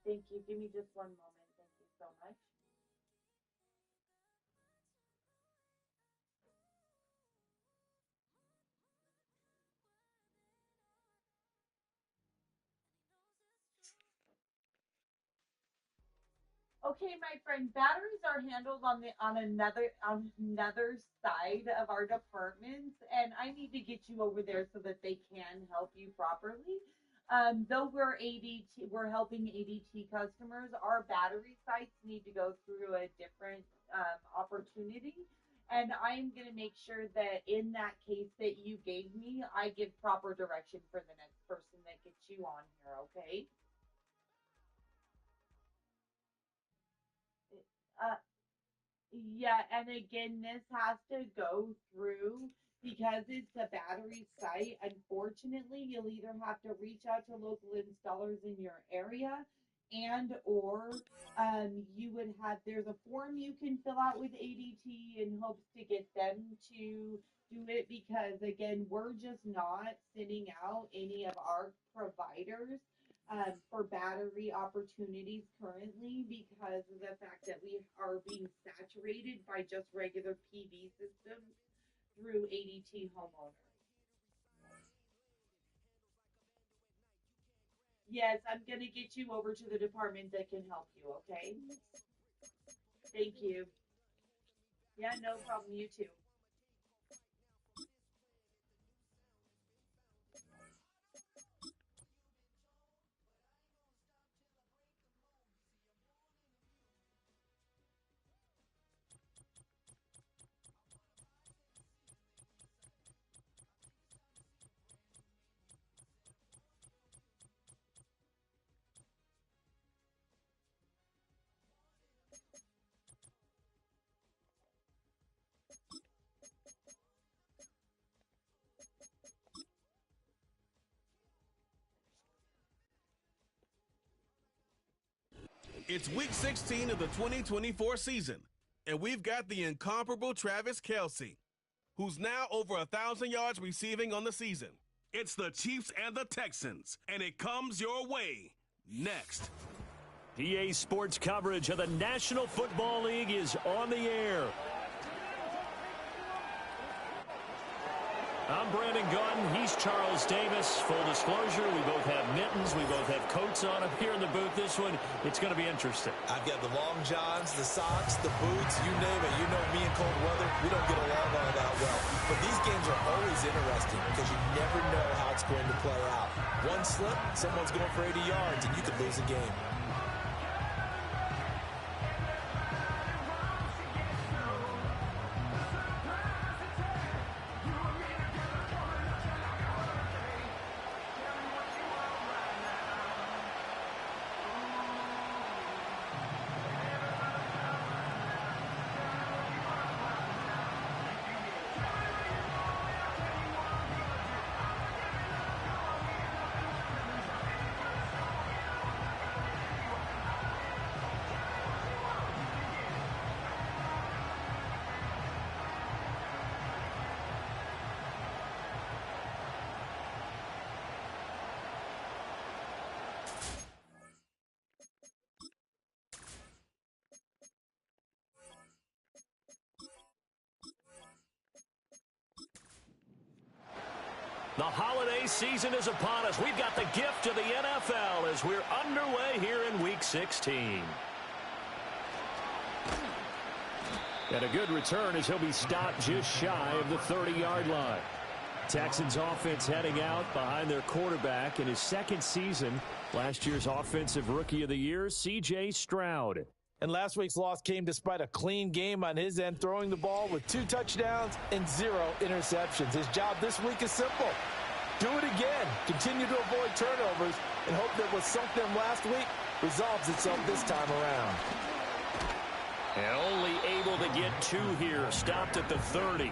Thank you. Give me just one moment. Thank you so much. Okay, my friend, batteries are handled on another side of our departments, and I need to get you over there so that they can help you properly. Though we're ADT, we're helping ADT customers. Our battery sites need to go through a different opportunity, and I'm going to make sure that in that case that you gave me, I give proper direction for the next person that gets you on here. Okay? Uh, Yeah, and again, this has to go through because it's a battery site. Unfortunately, you'll either have to reach out to local installers in your area and or you would have there's a form you can fill out with ADT in hopes to get them to do it because again, we're just not sending out any of our providers for battery opportunities currently because of the fact that we are being saturated by just regular PV systems through ADT homeowners. Yes, I'm going to get you over to the department that can help you, okay? Thank you. Yeah, no problem. You too. It's week 16 of the 2024 season, and we've got the incomparable Travis Kelce, who's now over 1,000 yards receiving on the season. It's the Chiefs and the Texans, and it comes your way next. PA Sports coverage of the National Football League is on the air. I'm Brandon Gunn. He's Charles Davis. Full disclosure, we both have mittens. We both have coats on up here in the booth. This one, it's going to be interesting. I've got the long johns, the socks, the boots, you name it. You know me in cold weather, we don't get along all that well. But these games are always interesting because you never know how it's going to play out. One slip, someone's going for 80 yards, and you could lose a game. The holiday season is upon us. We've got the gift of the NFL as we're underway here in Week 16. And a good return as he'll be stopped just shy of the 30-yard line. Texans offense heading out behind their quarterback in his second season. Last year's Offensive Rookie of the Year, C.J. Stroud. And last week's loss came despite a clean game on his end, throwing the ball with 2 touchdowns and 0 interceptions. His job this week is simple. Do it again. Continue to avoid turnovers and hope that what sunk them last week resolves itself this time around. And only able to get 2 here. Stopped at the 30.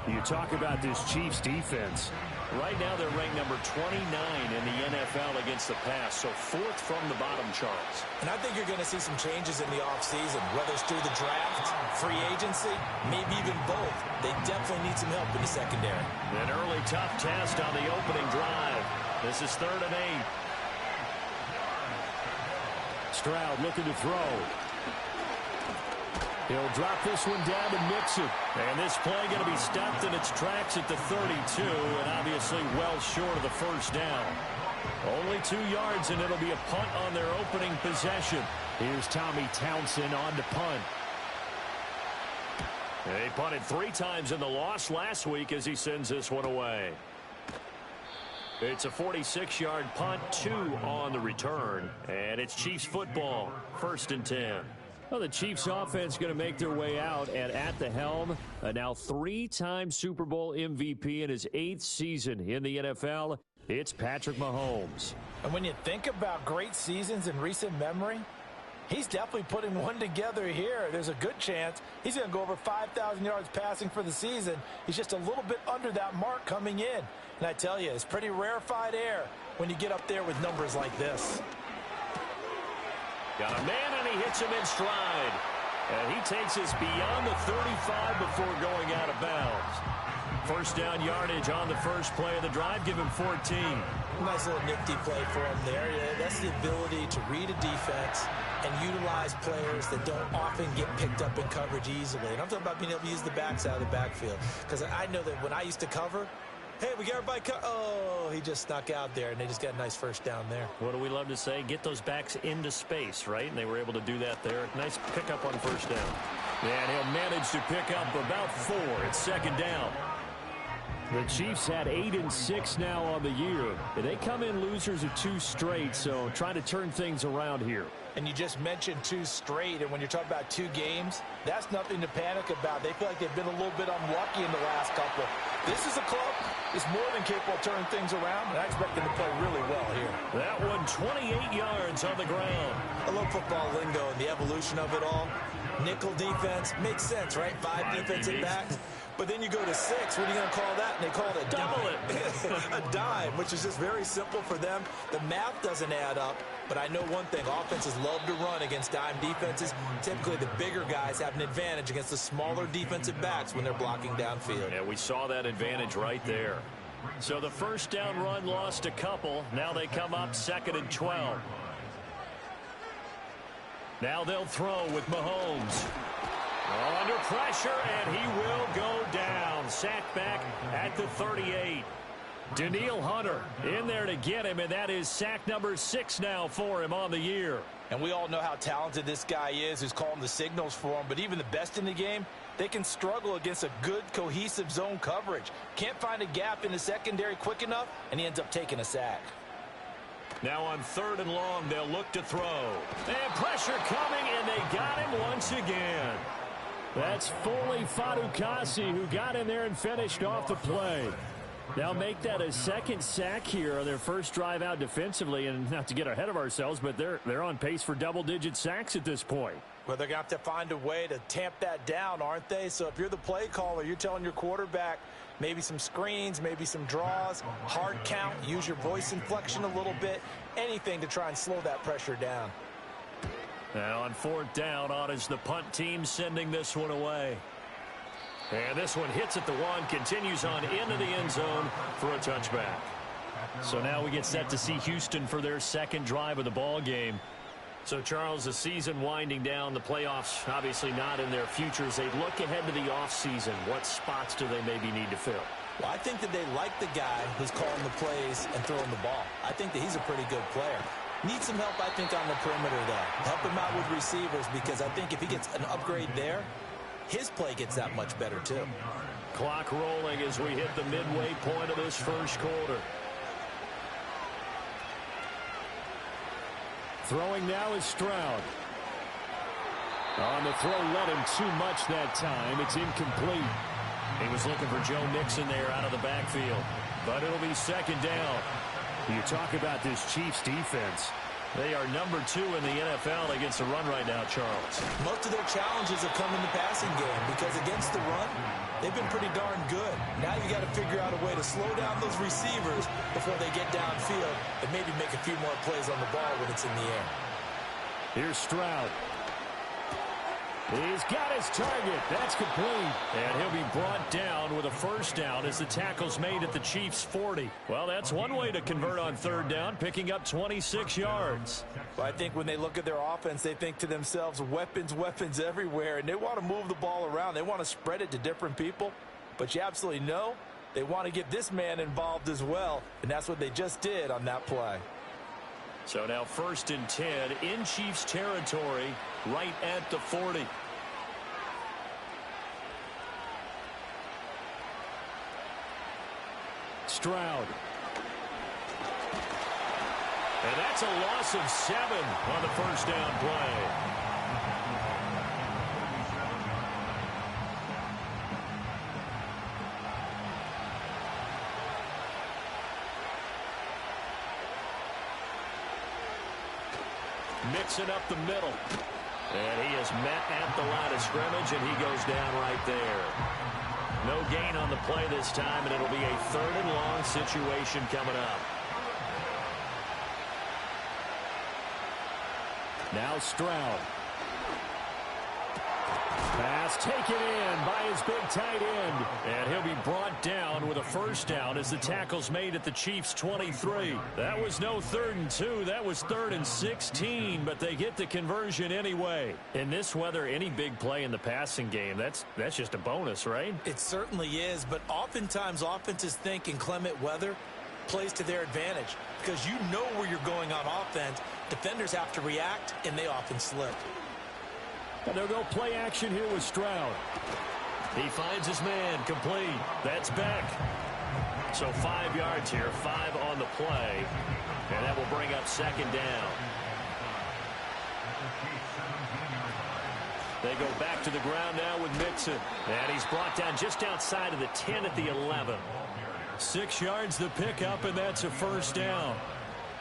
You talk about this Chiefs defense. Right now they're ranked number 29 in the NFL against the pass, so 4th from the bottom, Charles. And I think you're going to see some changes in the offseason, whether it's through the draft, free agency, maybe even both. They definitely need some help in the secondary. An early tough test on the opening drive. This is 3rd and 8. Stroud looking to throw. He'll drop this one down to Mixon. And this play going to be stopped in its tracks at the 32, and obviously well short of the first down. Only 2 yards, and it'll be a punt on their opening possession. Here's Tommy Townsend on to punt. They punted 3 times in the loss last week as he sends this one away. It's a 46-yard punt, 2 on the return, and it's Chiefs football, 1st and 10. Well, the Chiefs offense going to make their way out, and at the helm, a now 3-time Super Bowl MVP in his 8th season in the NFL, it's Patrick Mahomes. And when you think about great seasons in recent memory, he's definitely putting one together here. There's a good chance he's going to go over 5,000 yards passing for the season. He's just a little bit under that mark coming in. And I tell you, it's pretty rarefied air when you get up there with numbers like this. Got a man, and he hits him in stride. And he takes us beyond the 35 before going out of bounds. First down yardage on the first play of the drive. Give him 14. Nice little nifty play for him there. Yeah, that's the ability to read a defense and utilize players that don't often get picked up in coverage easily. And I'm talking about being able to use the backs out of the backfield. Because I know that when I used to cover, hey, we got everybody oh, he just snuck out there, and they just got a nice first down there. What do we love to say? Get those backs into space, right? And they were able to do that there. Nice pickup on first down. And he'll manage to pick up about 4. It's 2nd down. The Chiefs had 8-6 now on the year. They come in losers of 2 straight, so trying to turn things around here. And you just mentioned 2 straight, and when you're talking about 2 games, that's nothing to panic about. They feel like they've been a little bit unlucky in the last couple. This is a club that's more than capable of turning things around, and I expect them to play really well here. That one 28 yards on the ground. I love football lingo and the evolution of it all. Nickel defense makes sense, right? 5 defensive backs. But then you go to 6. What are you going to call that? And they call it a double dime. A dime, which is just very simple for them. The math doesn't add up. But I know one thing. Offenses love to run against dime defenses. Typically, the bigger guys have an advantage against the smaller defensive backs when they're blocking downfield. Yeah, we saw that advantage right there. So the first down run lost a couple. Now they come up 2nd and 12. Now they'll throw with Mahomes. Under pressure, and he will go down. Sacked back at the 38. Danielle Hunter in there to get him, and that is sack number 6 now for him on the year. And we all know how talented this guy is who's calling the signals for him, but even the best in the game, they can struggle against a good, cohesive zone coverage. Can't find a gap in the secondary quick enough, and he ends up taking a sack. Now on 3rd and long, they'll look to throw. And pressure coming, and they got him once again. That's Foley Fatukasi who got in there and finished off the play. They'll make that a 2nd sack here on their first drive out defensively, and not to get ahead of ourselves, but they're on pace for double-digit sacks at this point. Well, they're going to have to find a way to tamp that down, aren't they? So if you're the play caller, you're telling your quarterback maybe some screens, maybe some draws, hard count, use your voice inflection a little bit, anything to try and slow that pressure down. Now on 4th down, on is the punt team sending this one away. And this one hits at the 1, continues on into the end zone for a touchback. So now we get set to see Houston for their 2nd drive of the ball game. So, Charles, the season winding down, the playoffs obviously not in their future. As they look ahead to the offseason, what spots do they maybe need to fill? Well, I think that they like the guy who's calling the plays and throwing the ball. I think that he's a pretty good player. Needs some help, I think, on the perimeter, though. Help him out with receivers, because I think if he gets an upgrade there, his play gets that much better, too. Clock rolling as we hit the midway point of this first quarter. Throwing now is Stroud. On the throw, led him too much that time. It's incomplete. He was looking for Joe Mixon there out of the backfield. But it'll be 2nd down. You talk about this Chiefs defense. They are number 2 in the NFL against the run right now, Charles. Most of their challenges have come in the passing game because against the run, they've been pretty darn good. Now you got to figure out a way to slow down those receivers before they get downfield and maybe make a few more plays on the ball when it's in the air. Here's Stroud. He's got his target. That's complete. And he'll be brought down with a first down as the tackle's made at the Chiefs' 40. Well, that's one way to convert on third down, picking up 26 yards. Well, I think when they look at their offense, they think to themselves, weapons, weapons everywhere, and they want to move the ball around. They want to spread it to different people, but you absolutely know they want to get this man involved as well, and that's what they just did on that play. So now 1st and 10 in Chiefs territory, right at the 40. Stroud. And that's a loss of 7 on the first down play. Mixing up the middle. And he is met at the line of scrimmage, and he goes down right there. No gain on the play this time, and it'll be a 3rd and long situation coming up. Now Stroud. Pass taken in by his big tight end. And he'll be brought down with a first down as the tackle's made at the Chiefs' 23. That was no 3rd and 2. That was 3rd and 16, but they get the conversion anyway. In this weather, any big play in the passing game, that's just a bonus, right? It certainly is, but oftentimes offenses think inclement weather plays to their advantage because you know where you're going on offense. Defenders have to react, and they often slip. And they'll go play action here with Stroud. He finds his man, complete. That's Beck. So 5 yards here, 5 on the play. And that will bring up 2nd down. They go back to the ground now with Mixon. And he's brought down just outside of the 10 at the 11. 6 yards the pickup, and that's a first down.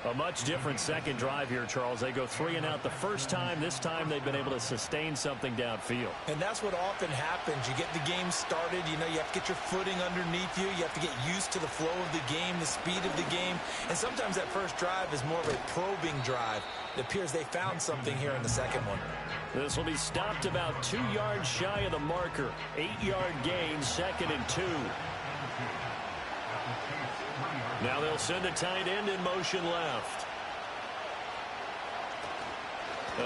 A much different second drive here, Charles. They go 3 and out the first time. This time they've been able to sustain something downfield. And that's what often happens. You get the game started. You know, you have to get your footing underneath you. You have to get used to the flow of the game, the speed of the game. And sometimes that first drive is more of a probing drive. It appears they found something here in the second one. This will be stopped about 2 yards shy of the marker. 8-yard gain, 2nd and 2. Now they'll send a tight end in motion left.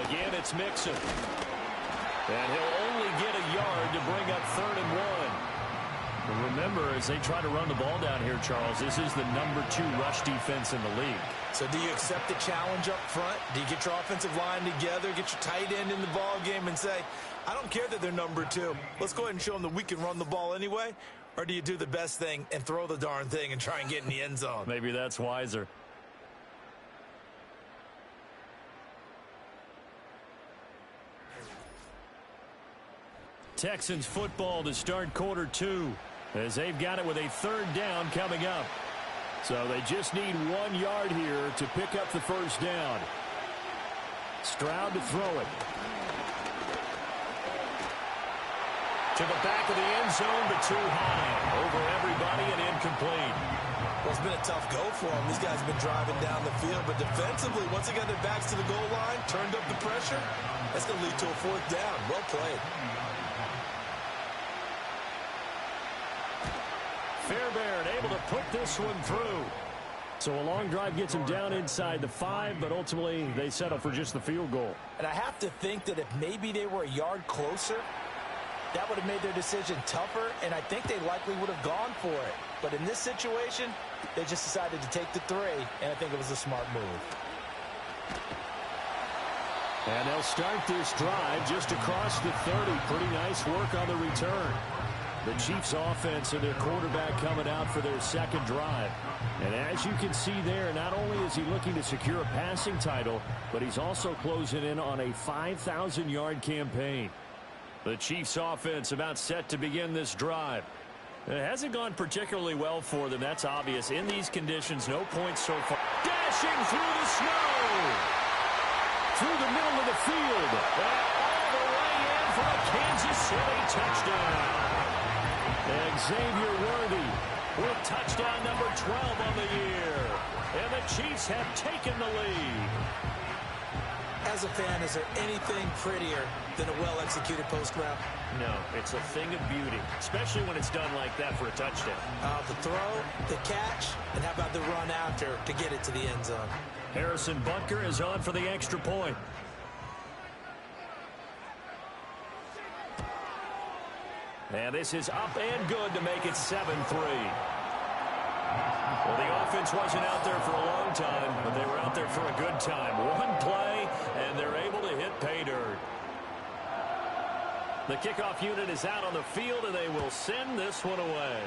Again, it's Mixon. And he'll only get a yard to bring up 3rd and 1. But remember, as they try to run the ball down here, Charles, this is the number 2 rush defense in the league. So do you accept the challenge up front? Do you get your offensive line together, get your tight end in the ball game and say, I don't care that they're number 2. Let's go ahead and show them that we can run the ball anyway? Or do you do the best thing and throw the darn thing and try and get in the end zone? Maybe that's wiser. Texans football to start quarter 2 as they've got it with a 3rd down coming up. So they just need 1 yard here to pick up the first down. Stroud to throw it. To the back of the end zone, but too high. Over everybody and incomplete. Well, it's been a tough go for them. These guys have been driving down the field, but defensively, once they got their backs to the goal line, turned up the pressure, that's going to lead to a 4th down. Well played. Fairbairn able to put this one through. So a long drive gets him down inside the 5, but ultimately they settle for just the field goal. And I have to think that if maybe they were a yard closer, that would have made their decision tougher, and I think they likely would have gone for it. But in this situation, they just decided to take the 3, and I think it was a smart move. And they'll start this drive just across the 30. Pretty nice work on the return. The Chiefs offense and their quarterback coming out for their 2nd drive. And as you can see there, not only is he looking to secure a passing title, but he's also closing in on a 5,000-yard campaign. The Chiefs offense about set to begin this drive. It hasn't gone particularly well for them, that's obvious. In these conditions, no points so far. Dashing through the snow! Through the middle of the field. And all the way in for a Kansas City touchdown. And Xavier Worthy with touchdown number 12 on the year. And the Chiefs have taken the lead. As a fan, is there anything prettier than a well-executed post route? No, it's a thing of beauty, especially when it's done like that for a touchdown. The throw, the catch, and how about the run after to get it to the end zone? Harrison Butker is on for the extra point. And this is up and good to make it 7-3. Well, the offense wasn't out there for a long time, but they were out there for a good time. One play, and they're able to hit pay dirt. The kickoff unit is out on the field, and they will send this one away.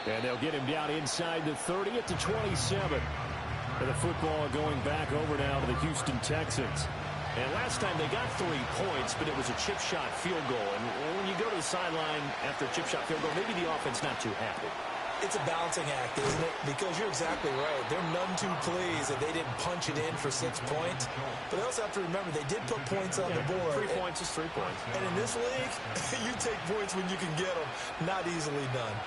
And they'll get him down inside the 30 at the 27. And the football going back over now to the Houston Texans. And last time they got 3 points, but it was a chip shot field goal. And when you go to the sideline after a chip shot field goal, maybe the offense not too happy. It's a balancing act, isn't it? Because you're exactly right. They're none too pleased that they didn't punch it in for 6 points. But they also have to remember they did put points on the board. 3 points is 3 points. And in this league, you take points when you can get them. Not easily done.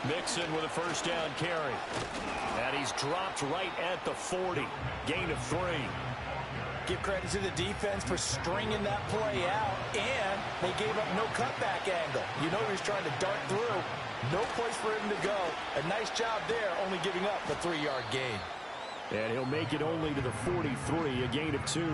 Mixon with a first down carry. And he's dropped right at the 40. Gain of 3. Give credit to the defense for stringing that play out, and they gave up no cutback angle. You know he was trying to dart through. No place for him to go. A nice job there, only giving up a 3-yard gain. And he'll make it only to the 43, a gain of 2.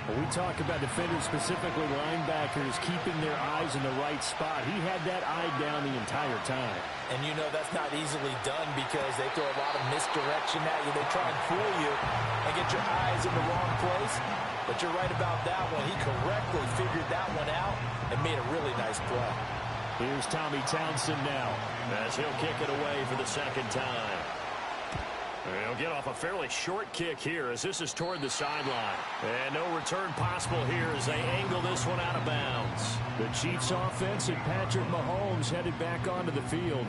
When we talk about defenders, specifically linebackers, keeping their eyes in the right spot, he had that eye down the entire time. And you know that's not easily done because they throw a lot of misdirection at you. They try and fool you and get your eyes in the wrong place. But you're right about that one. He correctly figured that one out and made a really nice play. Here's Tommy Townsend now as he'll kick it away for the second time. He'll get off a fairly short kick here as this is toward the sideline. And no return possible here as they angle this one out of bounds. The Chiefs offense and Patrick Mahomes headed back onto the field.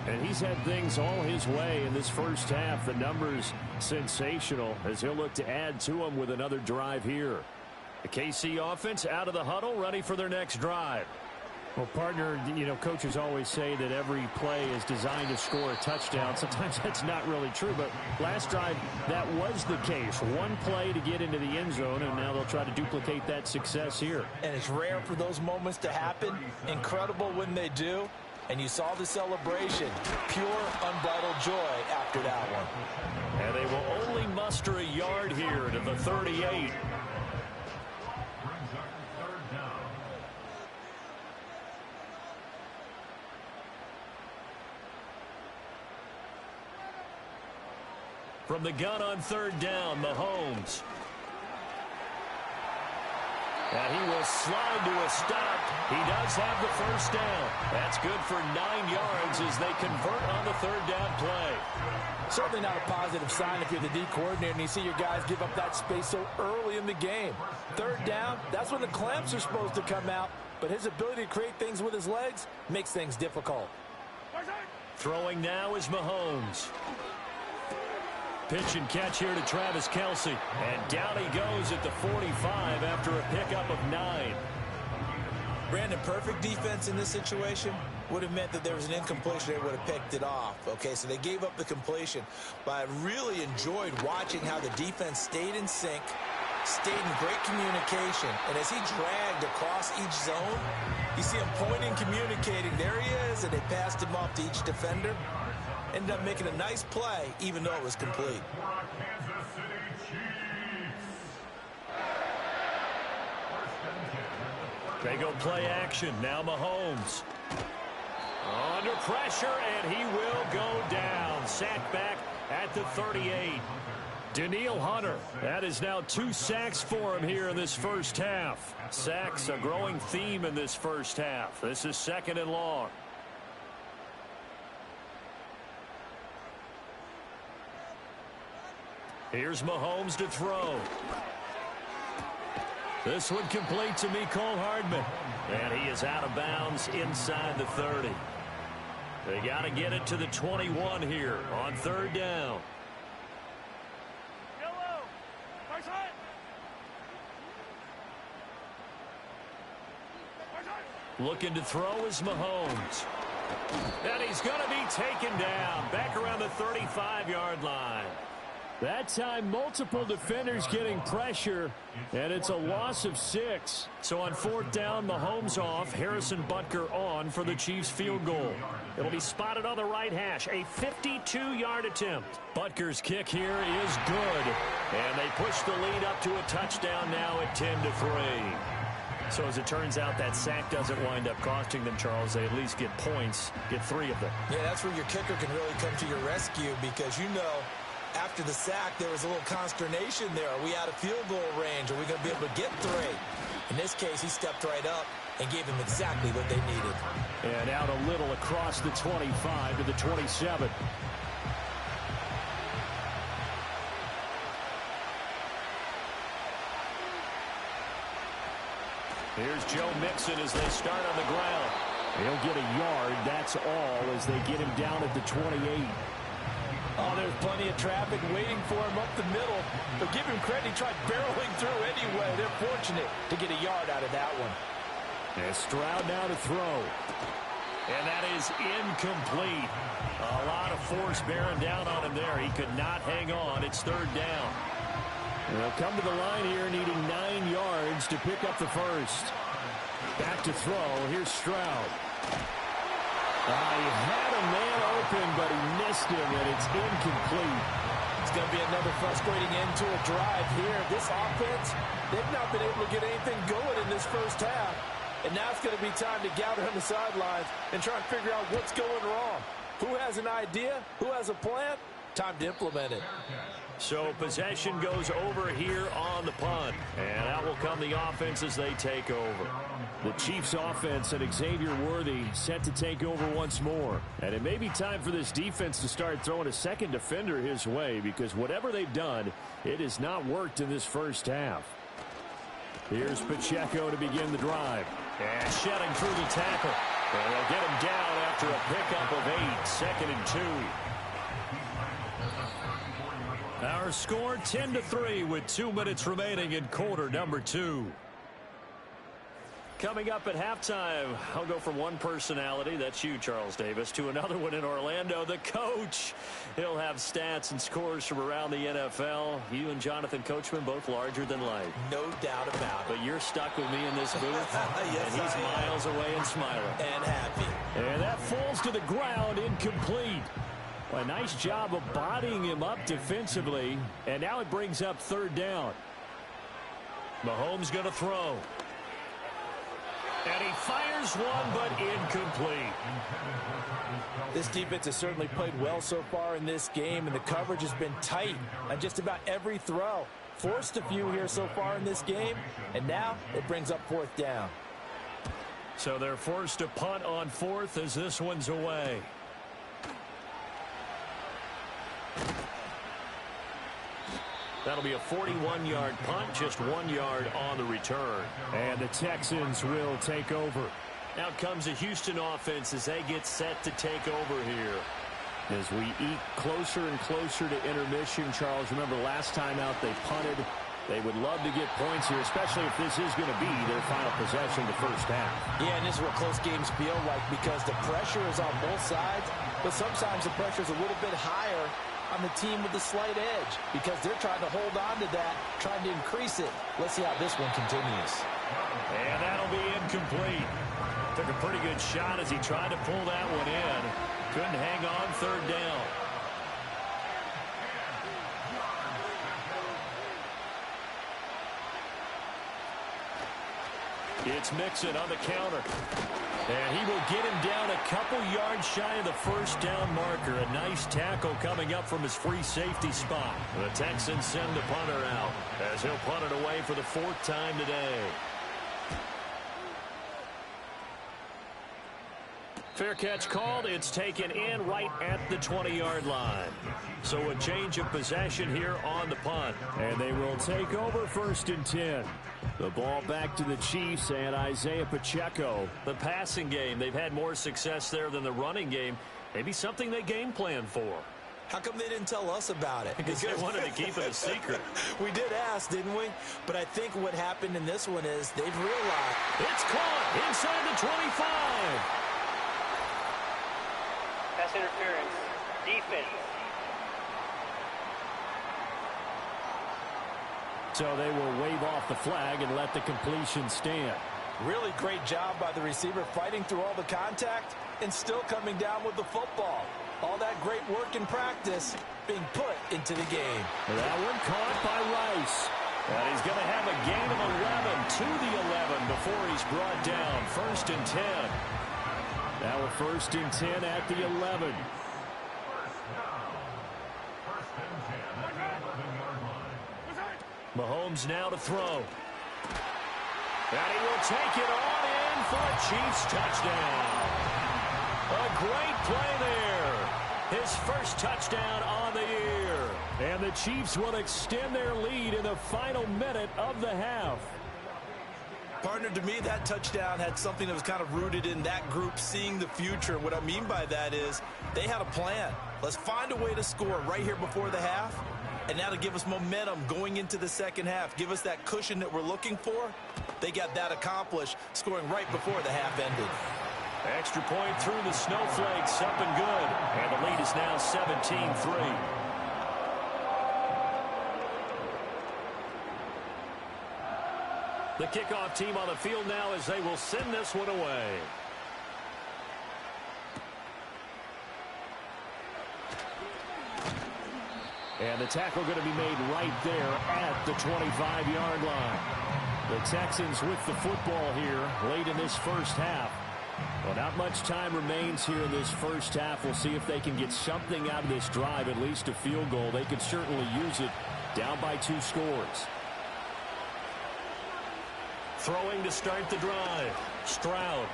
And he's had things all his way in this first half. The numbers sensational as he'll look to add to them with another drive here. The KC offense out of the huddle, ready for their next drive. Well, partner, you know, coaches always say that every play is designed to score a touchdown. Sometimes that's not really true, but last drive, that was the case. One play to get into the end zone, and now they'll try to duplicate that success here. And it's rare for those moments to happen. Incredible when they do. And you saw the celebration. Pure, unbridled joy after that one. And they will only muster a yard here to the 38. From the gun on third down, Mahomes. And he will slide to a stop. He does have the first down. That's good for 9 yards as they convert on the third down play. Certainly not a positive sign if you're the D coordinator and you see your guys give up that space so early in the game. Third down, that's when the clamps are supposed to come out. But his ability to create things with his legs makes things difficult. Throwing now is Mahomes. Pitch and catch here to Travis Kelce. And down he goes at the 45 after a pickup of 9. Brandon, perfect defense in this situation would have meant that there was an incompletion. They would have picked it off. Okay, so they gave up the completion. But I really enjoyed watching how the defense stayed in sync, stayed in great communication. And as he dragged across each zone, you see him pointing, communicating. There he is, and they passed him off to each defender. Ended up making a nice play, even though it was complete. They go play action. Now Mahomes. Under pressure, and he will go down. Sacked back at the 38. Danielle Hunter. That is now 2 sacks for him here in this first half. Sacks, a growing theme in this first half. This is 2nd and long. Here's Mahomes to throw. This one complete to Mecole Hardman. And he is out of bounds inside the 30. They got to get it to the 21 here on third down. Looking to throw is Mahomes. And he's going to be taken down back around the 35-yard line. That time, multiple defenders getting pressure, and it's a loss of 6. So on 4th down, Mahomes off, Harrison Butker on for the Chiefs field goal. It'll be spotted on the right hash, a 52-yard attempt. Butker's kick here is good, and they push the lead up to a touchdown now at 10-3. So as it turns out, that sack doesn't wind up costing them, Charles. They at least get points, get 3 of them. Yeah, that's where your kicker can really come to your rescue because after the sack, there was a little consternation there. Are we out of field goal range? Are we going to be able to get 3? In this case, he stepped right up and gave them exactly what they needed. And out a little across the 25 to the 27. Here's Joe Mixon as they start on the ground. He'll get a yard, that's all, as they get him down at the 28. Oh, there's plenty of traffic waiting for him up the middle. But give him credit, he tried barreling through anyway. They're fortunate to get a yard out of that one. And Stroud now to throw. And that is incomplete. A lot of force bearing down on him there. He could not hang on. It's 3rd down. They'll come to the line here needing 9 yards to pick up the first. Back to throw. Here's Stroud. He had a man open, but he missed him, and it's incomplete. It's going to be another frustrating end to a drive here. This offense, they've not been able to get anything going in this first half. And now it's going to be time to gather on the sidelines and try and figure out what's going wrong. Who has an idea? Who has a plan? Time to implement it. So possession goes over here on the punt. And out will come the offense as they take over. The Chiefs offense and Xavier Worthy set to take over once more. And it may be time for this defense to start throwing a second defender his way because whatever they've done, it has not worked in this first half. Here's Pacheco to begin the drive. And shedding through the tackle. And they'll get him down after a pickup of 8, 2nd and 2. Our score 10-3 with 2 minutes remaining in quarter number 2. Coming up at halftime, I'll go from one personality, that's you, Charles Davis, to another one in Orlando, the coach. He'll have stats and scores from around the NFL. You and Jonathan Coachman both larger than life. No doubt about it. But you're stuck with me in this booth, yes, and he's miles away and smiling. And happy. And that falls to the ground, incomplete. Well, a nice job of bodying him up defensively, and now it brings up 3rd down. Mahomes going to throw. And he fires one, but incomplete. This defense has certainly played well so far in this game, and the coverage has been tight on just about every throw. Forced a few here so far in this game, and now it brings up 4th down. So they're forced to punt on 4th as this one's away. That'll be a 41-yard punt, just 1 yard on the return. And the Texans will take over. Out comes the Houston offense as they get set to take over here. As we eat closer and closer to intermission, Charles, remember last time out they punted. They would love to get points here, especially if this is going to be their final possession the first half. Yeah, and this is what close games feel like because the pressure is on both sides, but sometimes the pressure is a little bit higher on the team with the slight edge because they're trying to hold on to that, trying to increase it. Let's see how this one continues. And that'll be incomplete. Took a pretty good shot as he tried to pull that one in. Couldn't hang on, 3rd down. It's Mixon on the counter. And he will get him down a couple yards shy of the 1st down marker. A nice tackle coming up from his free safety spot. The Texans send the punter out as he'll punt it away for the 4th time today. Fair catch called. It's taken in right at the 20-yard line. So a change of possession here on the punt. And they will take over 1st and 10. The ball back to the Chiefs and Isaiah Pacheco. The passing game, they've had more success there than the running game. Maybe something they game plan for. How come they didn't tell us about it? Because they wanted to keep it a secret. We did ask, didn't we? But I think what happened in this one is they've realized. It's caught inside the 25. Pass interference. Defense. So they will wave off the flag and let the completion stand. Really great job by the receiver fighting through all the contact and still coming down with the football. All that great work in practice being put into the game. That one caught by Rice. And he's going to have a gain of 11 to the 11 before he's brought down. 1st and 10. Now a 1st and 10 at the 11. Mahomes now to throw. And he will take it on in for a Chiefs touchdown. A great play there. His first touchdown on the year. And the Chiefs will extend their lead in the final minute of the half. Partner, to me, that touchdown had something that was kind of rooted in that group seeing the future. What I mean by that is they had a plan. Let's find a way to score right here before the half, and that'll give us momentum going into the second half. Give us that cushion that we're looking for. They got that accomplished, scoring right before the half ended. Extra point through the snowflakes, up and good. And the lead is now 17-3. The kickoff team on the field now as they will send this one away. And the tackle going to be made right there at the 25-yard line. The Texans with the football here late in this first half. Well, not much time remains here in this first half. We'll see if they can get something out of this drive, at least a field goal. They could certainly use it down by 2 scores. Throwing to start the drive. Stroud.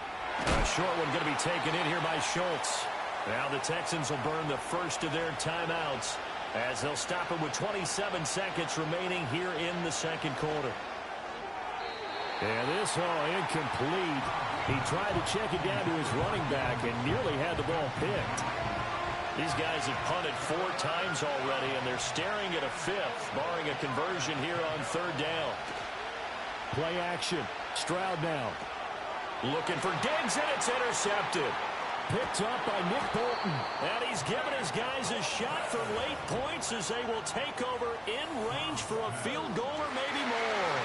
A short one going to be taken in here by Schultz. Now the Texans will burn the first of their timeouts as they'll stop it with 27 seconds remaining here in the second quarter. And this, incomplete. He tried to check it down to his running back and nearly had the ball picked. These guys have punted 4 times already, and they're staring at a 5th, barring a conversion here on 3rd down. Play action. Stroud now. Looking for Diggs, and it's intercepted. Picked up by Nick Bolton. And he's given his guys a shot for late points as they will take over in range for a field goal or maybe more.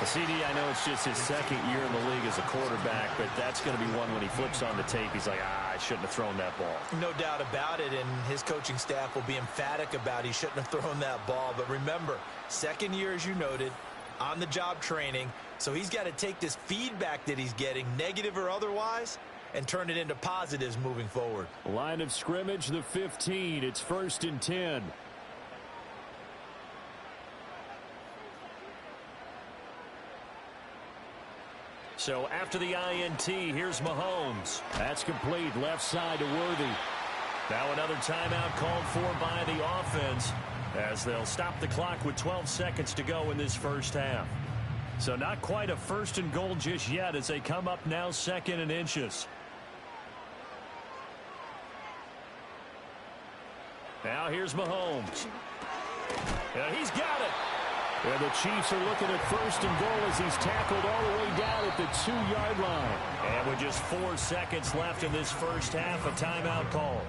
CD, I know it's just his 2nd year in the league as a quarterback, but that's going to be one when he flips on the tape. He's like, I shouldn't have thrown that ball. No doubt about it, and his coaching staff will be emphatic about he shouldn't have thrown that ball. But remember, 2nd year, as you noted, on-the-job training, so he's got to take this feedback that he's getting, negative or otherwise, and turn it into positives moving forward. Line of scrimmage, the 15. It's 1st and 10. So after the INT, here's Mahomes. That's complete. Left side to Worthy. Now another timeout called for by the offense as they'll stop the clock with 12 seconds to go in this first half. So not quite a 1st and goal just yet as they come up now 2nd and inches. Now here's Mahomes. And he's got it. And the Chiefs are looking at 1st and goal as he's tackled all the way down at the 2-yard line. And with just 4 seconds left in this first half, a timeout call.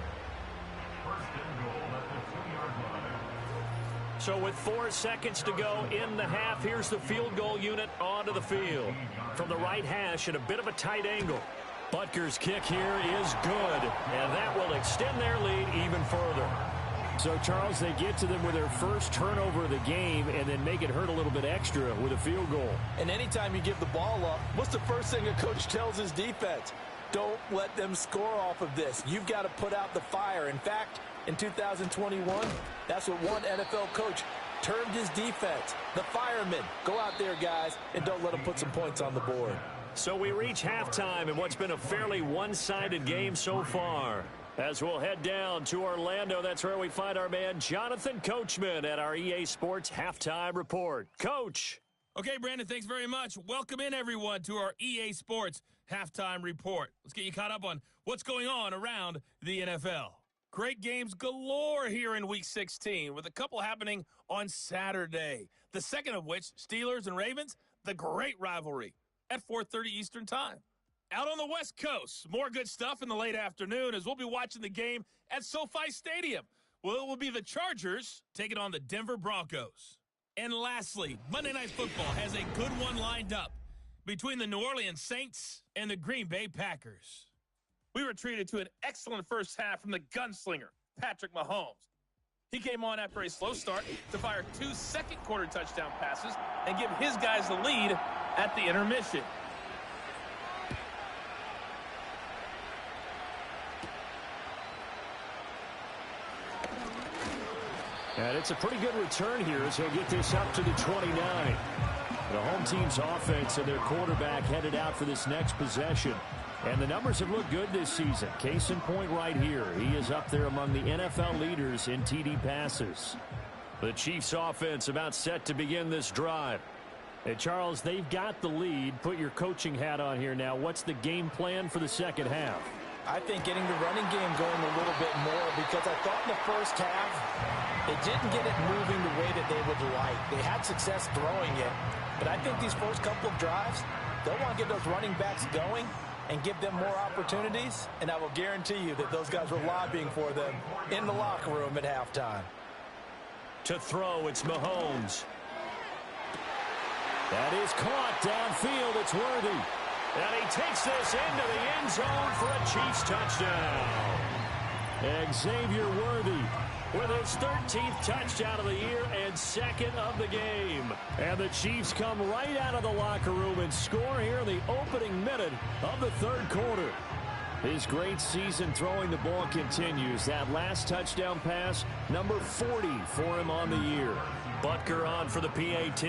So with 4 seconds to go in the half, here's the field goal unit onto the field. From the right hash at a bit of a tight angle. Butker's kick here is good, and that will extend their lead even further. So, Charles, they get to them with their first turnover of the game and then make it hurt a little bit extra with a field goal. And anytime you give the ball up, what's the first thing a coach tells his defense? Don't let them score off of this. You've got to put out the fire. In fact, in 2021, that's what one NFL coach termed his defense, the firemen. Go out there, guys, and don't let them put some points on the board. So we reach halftime in what's been a fairly one-sided game so far. As we'll head down to Orlando, that's where we find our man Jonathan Coachman at our EA Sports Halftime Report. Coach. Okay, Brandon, thanks very much. Welcome in, everyone, to our EA Sports Halftime Report. Let's get you caught up on what's going on around the NFL. Great games galore here in Week 16, with a couple happening on Saturday. The second of which, Steelers and Ravens, the great rivalry at 4:30 Eastern Time. Out on the West Coast, more good stuff in the late afternoon as we'll be watching the game at SoFi Stadium. Well, it will be the Chargers taking on the Denver Broncos. And lastly, Monday Night Football has a good one lined up between the New Orleans Saints and the Green Bay Packers. We were treated to an excellent first half from the gunslinger, Patrick Mahomes. He came on after a slow start to fire 2 second-quarter touchdown passes and give his guys the lead at the intermission. And it's a pretty good return here as he'll get this up to the 29. The home team's offense and their quarterback headed out for this next possession. And the numbers have looked good this season. Case in point right here. He is up there among the NFL leaders in TD passes. The Chiefs offense about set to begin this drive. Hey, Charles, they've got the lead. Put your coaching hat on here now. What's the game plan for the second half? I think getting the running game going a little bit more, because I thought in the first half they didn't get it moving the way that they would like. They had success throwing it, but I think these first couple of drives, they'll want to get those running backs going and give them more opportunities, and I will guarantee you that those guys were lobbying for them in the locker room at halftime. To throw, it's Mahomes. That is caught downfield. It's Worthy. And he takes this into the end zone for a Chiefs touchdown. Xavier Worthy with his 13th touchdown of the year and second of the game. And the Chiefs come right out of the locker room and score here in the opening minute of the third quarter. His great season throwing the ball continues. That last touchdown pass, number 40 for him on the year. Butker on for the PAT.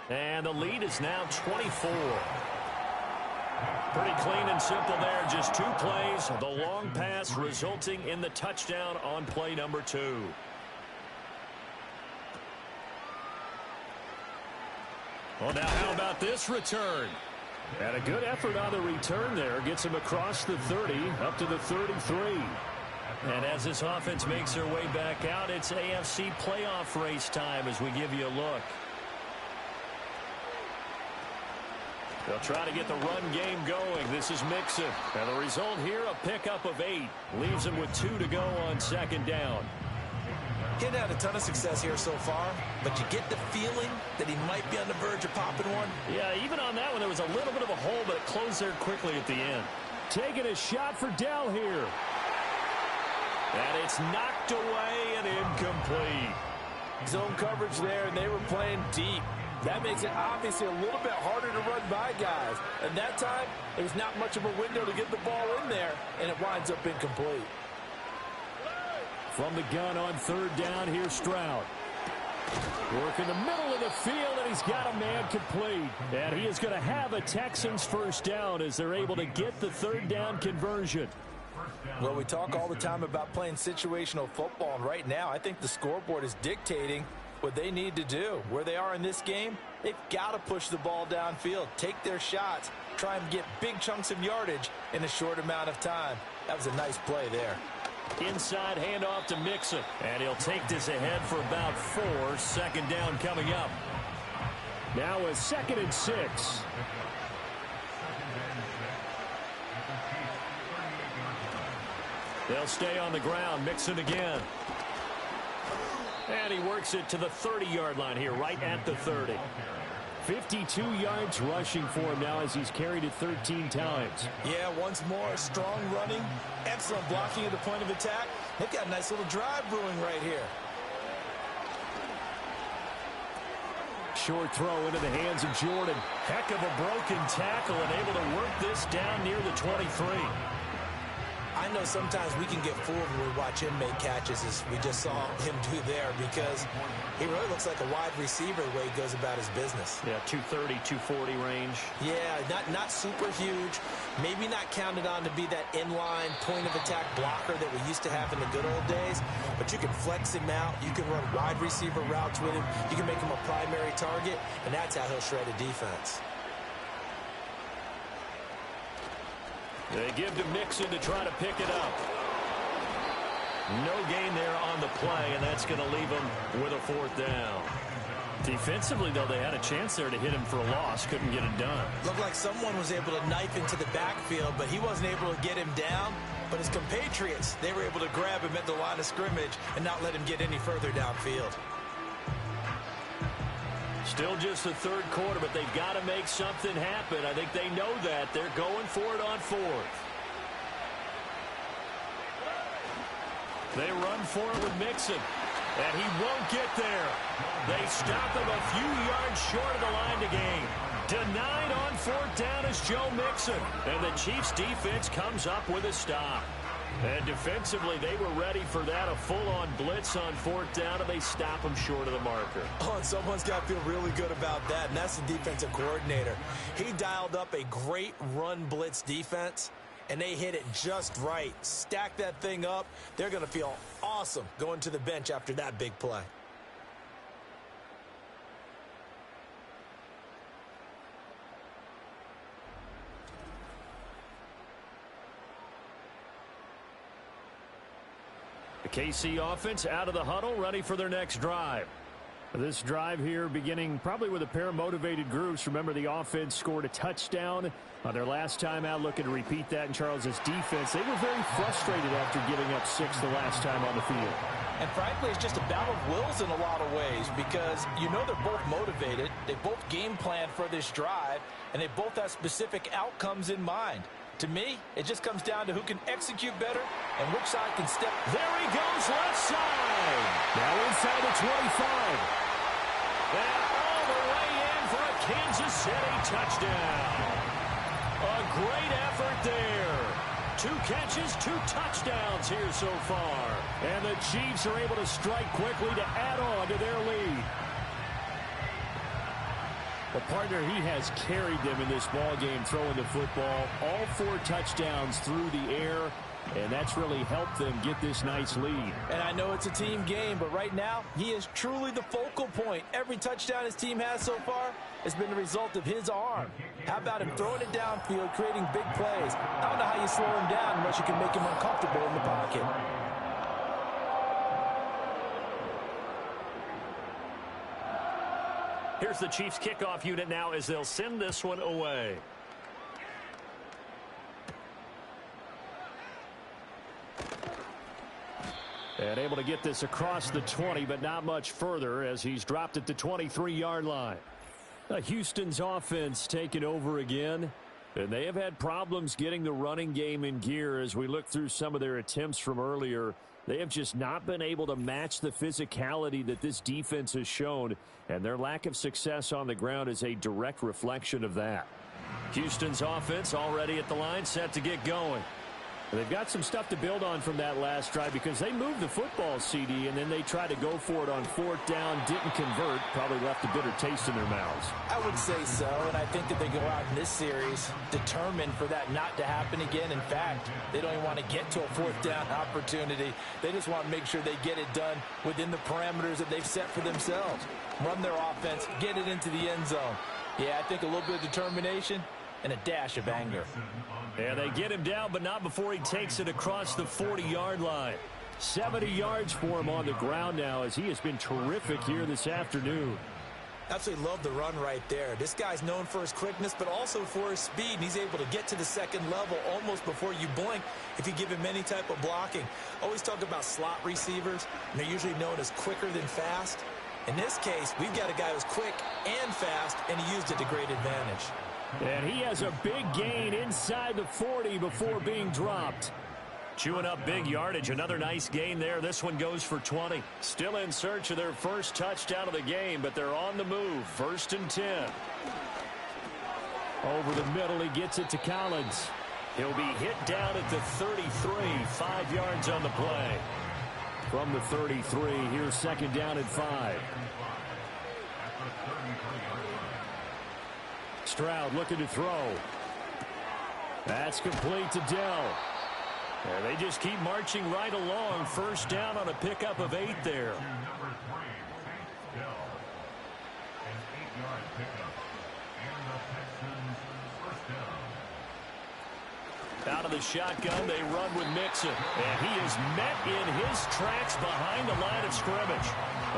And the lead is now 24. Pretty clean and simple there. Just 2 plays. The long pass resulting in the touchdown on play number 2. Well, now how about this return? And a good effort on the return there. Gets him across the 30, up to the 33. And as this offense makes their way back out, it's AFC playoff race time as we give you a look. They'll try to get the run game going. This is Mixon. And the result here, a pickup of 8. Leaves him with 2 to go on second down. He hadn't had a ton of success here so far, but you get the feeling that he might be on the verge of popping one. Yeah, even on that one, there was a little bit of a hole, but it closed there quickly at the end. Taking a shot for Dell here. And it's knocked away and incomplete. Zone coverage there, and they were playing deep. That makes it obviously a little bit harder to run by guys. And that time, there's not much of a window to get the ball in there, and it winds up incomplete. From the gun on third down, here's Stroud. Work in the middle of the field, and he's got a man complete. And he is going to have a Texans first down as they're able to get the third down conversion. Well, we talk all the time about playing situational football, and right now I think the scoreboard is dictating what they need to do. Where they are in this game, they've got to push the ball downfield, take their shots, try and get big chunks of yardage in a short amount of time. That was a nice play there. Inside handoff to Mixon, and he'll take this ahead for about 4. Second down coming up. Now a 2nd and 6. They'll stay on the ground. Mixon again. And he works it to the 30-yard line here, right at the 30. 52 yards rushing for him now as he's carried it 13 times. Yeah, once more, strong running, excellent blocking at the point of attack. They've got a nice little drive brewing right here. Short throw into the hands of Jordan. Heck of a broken tackle and able to work this down near the 23. I know sometimes we can get fooled when we watch him make catches, as we just saw him do there, because he really looks like a wide receiver the way he goes about his business. Yeah, 230, 240 range. Yeah, not super huge. Maybe not counted on to be that inline point-of-attack blocker that we used to have in the good old days, but you can flex him out. You can run wide receiver routes with him. You can make him a primary target, and that's how he'll shred a defense. They give to Mixon to try to pick it up. No gain there on the play, and that's going to leave him with a 4th down. Defensively, though, they had a chance there to hit him for a loss. Couldn't get it done. Looked like someone was able to knife into the backfield, but he wasn't able to get him down. But his compatriots, they were able to grab him at the line of scrimmage and not let him get any further downfield. Still just the third quarter, but they've got to make something happen. I think they know that. They're going for it on fourth. They run for it with Mixon, and he won't get there. They stop him a few yards short of the line to gain. Denied on fourth down is Joe Mixon, and the Chiefs defense comes up with a stop. And defensively, they were ready for that, a full-on blitz on fourth down, and they stop him short of the marker. Oh, and someone's got to feel really good about that, and that's the defensive coordinator. He dialed up a great run blitz defense, and they hit it just right. Stack that thing up. They're going to feel awesome going to the bench after that big play. The KC offense out of the huddle, ready for their next drive. This drive here beginning probably with a pair of motivated groups. Remember, the offense scored a touchdown on their last time out, looking to repeat that in Charles's defense. They were very frustrated after giving up 6 the last time on the field. And frankly, it's just a battle of wills in a lot of ways because you know they're both motivated. They both game planned for this drive, and they both have specific outcomes in mind. To me, it just comes down to who can execute better and which side can step. There he goes, left side. Now inside the 25. And all the way in for a Kansas City touchdown. A great effort there. 2 catches, 2 touchdowns here so far. And the Chiefs are able to strike quickly to add on to their lead. The partner, he has carried them in this ball game, throwing the football. All 4 touchdowns through the air, and that's really helped them get this nice lead. And I know it's a team game, but right now, he is truly the focal point. Every touchdown his team has so far has been the result of his arm. How about him throwing it downfield, creating big plays? I don't know how you slow him down unless you can make him uncomfortable in the pocket. Here's the Chiefs kickoff unit now as they'll send this one away. And able to get this across the 20, but not much further as he's dropped at the 23-yard line. Houston's offense taking over again, and they have had problems getting the running game in gear as we look through some of their attempts from earlier. They have just not been able to match the physicality that this defense has shown, and their lack of success on the ground is a direct reflection of that. Houston's offense already at the line, set to get going. They've got some stuff to build on from that last drive because they moved the football, CD, and then they tried to go for it on fourth down, didn't convert, probably left a bitter taste in their mouths. I would say so, and I think that they go out in this series determined for that not to happen again. In fact, they don't even want to get to a fourth down opportunity. They just want to make sure they get it done within the parameters that they've set for themselves. Run their offense, get it into the end zone. Yeah, I think a little bit of determination and a dash of anger. And they get him down, but not before he takes it across the 40-yard line. 70 yards for him on the ground now as he has been terrific here this afternoon. Absolutely love the run right there. This guy's known for his quickness, but also for his speed, and he's able to get to the second level almost before you blink if you give him any type of blocking. Always talk about slot receivers, and they're usually known as quicker than fast. In this case, we've got a guy who's quick and fast, and he used it to great advantage. And he has a big gain inside the 40 before being dropped. Chewing up big yardage. Another nice gain there. This one goes for 20. Still in search of their first touchdown of the game, but they're on the move. 1st and 10. Over the middle, he gets it to Collins. He'll be hit down at the 33. 5 yards on the play. From the 33, here's 2nd down and 5. Stroud looking to throw. That's complete to Dell. And they just keep marching right along. 1st down on a pickup of 8 there. Out of the shotgun, they run with Mixon. And he is met in his tracks behind the line of scrimmage.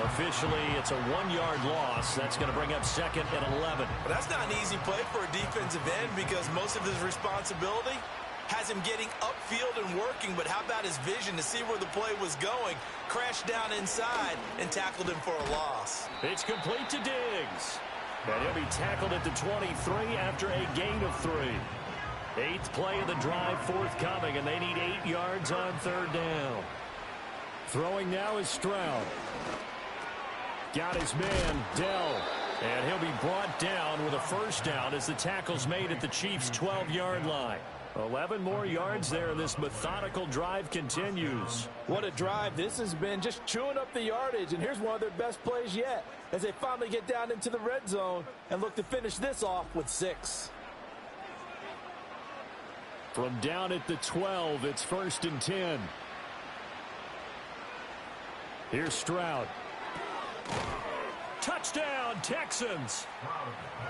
Officially, it's a 1-yard loss. That's going to bring up second and 11. But that's not an easy play for a defensive end because most of his responsibility has him getting upfield and working. But how about his vision to see where the play was going? Crashed down inside and tackled him for a loss. It's complete to Diggs. And he'll be tackled at the 23 after a gain of 3. 8th play of the drive forthcoming, and they need 8 yards on 3rd down. Throwing now is Stroud. Got his man, Dell. And he'll be brought down with a first down as the tackle's made at the Chiefs' 12-yard line. 11 more yards there, and this methodical drive continues. What a drive this has been, just chewing up the yardage. And here's one of their best plays yet as they finally get down into the red zone and look to finish this off with 6. From down at the 12, it's 1st and 10. Here's Stroud. Touchdown, Texans.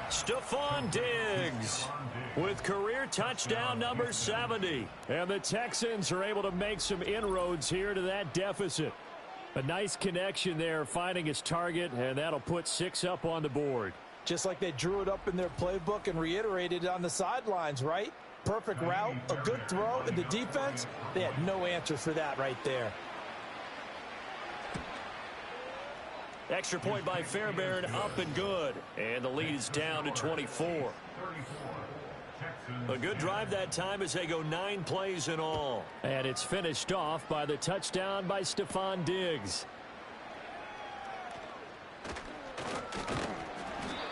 Stephon Diggs with career touchdown number 70. And the Texans are able to make some inroads here to that deficit. A nice connection there, finding his target, and that'll put 6 up on the board. Just like they drew it up in their playbook and reiterated it on the sidelines, right? Perfect route, a good throw, and the defense, they had no answer for that right there. Extra point by Fairbairn, up and good. And the lead is down to 24. A good drive that time as they go 9 plays in all. And it's finished off by the touchdown by Stephon Diggs.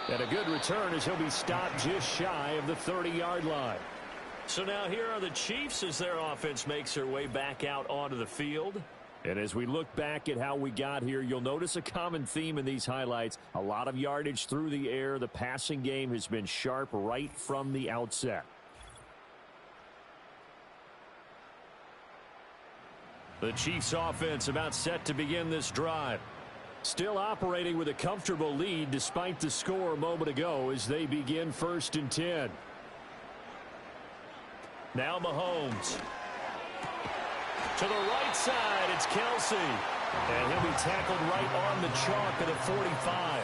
And a good return as he'll be stopped just shy of the 30-yard line. So now here are the Chiefs as their offense makes their way back out onto the field. And as we look back at how we got here, you'll notice a common theme in these highlights. A lot of yardage through the air. The passing game has been sharp right from the outset. The Chiefs offense about set to begin this drive. Still operating with a comfortable lead despite the score a moment ago as they begin 1st and 10. Now Mahomes. To the right side, it's Kelsey. And he'll be tackled right on the chalk at a 45.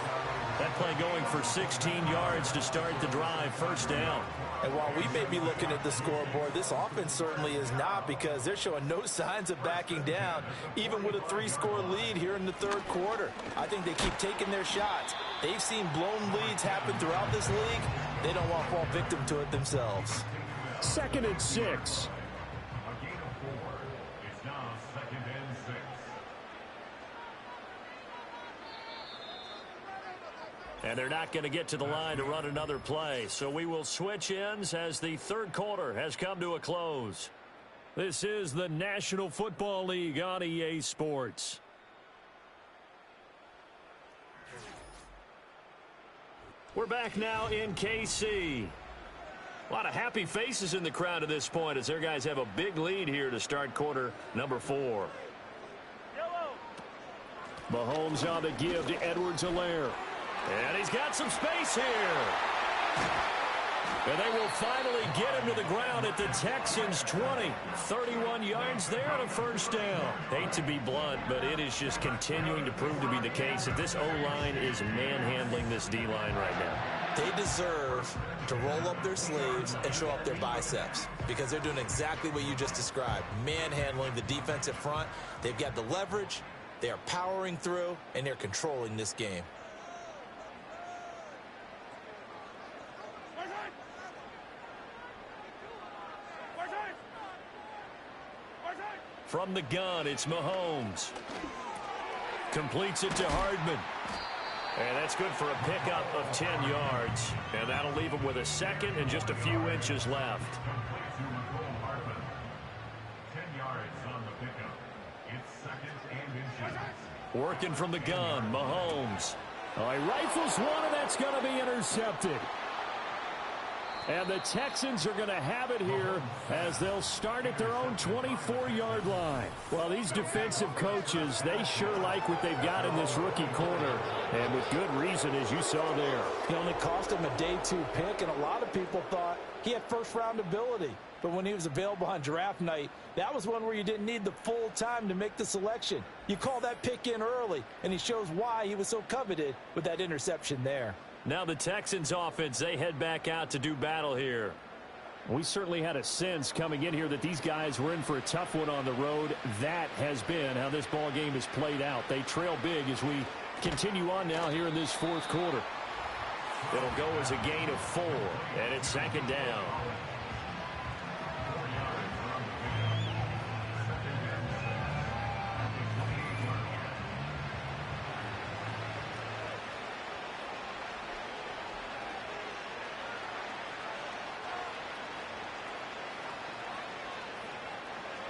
That play going for 16 yards to start the drive, 1st down. And while we may be looking at the scoreboard, this offense certainly is not because they're showing no signs of backing down, even with a 3-score lead here in the 3rd quarter. I think they keep taking their shots. They've seen blown leads happen throughout this league. They don't want to fall victim to it themselves. 2nd and 6. And they're not going to get to the line to run another play. So we will switch ends as the 3rd quarter has come to a close. This is the National Football League on EA Sports. We're back now in KC. A lot of happy faces in the crowd at this point as their guys have a big lead here to start quarter number 4. Mahomes on the give to Edwards-Helaire. And he's got some space here. And they will finally get him to the ground at the Texans' 20. 31 yards there and a 1st down. Hate to be blunt, but it is just continuing to prove to be the case that this O-line is manhandling this D-line right now. They deserve to roll up their sleeves and show up their biceps because they're doing exactly what you just described, manhandling the defensive front. They've got the leverage, they are powering through, and they're controlling this game. From the gun, it's Mahomes. Completes it to Hardman. And that's good for a pickup of 10 yards. And that'll leave him with a 2nd and just a few inches left. 10 yards on the pickup. It's 2nd and inches. Working from the gun, Mahomes. Oh, he rifles one, and that's going to be intercepted. And the Texans are going to have it here as they'll start at their own 24-yard line. Well, these defensive coaches, they sure like what they've got in this rookie corner. And with good reason, as you saw there. It only cost him a day 2 pick, and a lot of people thought he had first-round ability. But when he was available on draft night, that was one where you didn't need the full time to make the selection. You call that pick in early, and he shows why he was so coveted with that interception there. Now the Texans offense, they head back out to do battle here. We certainly had a sense coming in here that these guys were in for a tough one on the road. That has been how this ball game has played out. They trail big as we continue on now here in this fourth quarter. It'll go as a gain of 4, and it's second down.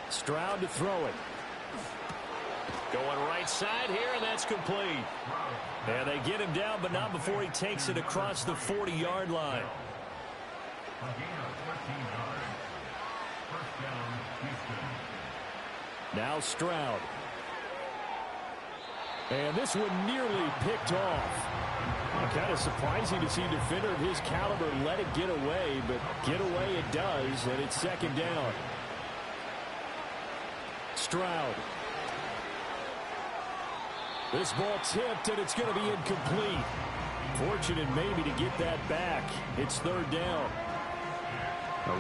Stroud to throw it. Going right side here, and that's complete. And they get him down, but not before he takes it across the 40-yard line. Now Stroud. And this one nearly picked off. Kind of surprising to see a defender of his caliber let it get away, but get away it does, and it's second down. Stroud. This ball tipped, and it's going to be incomplete. Fortunate maybe to get that back. It's third down.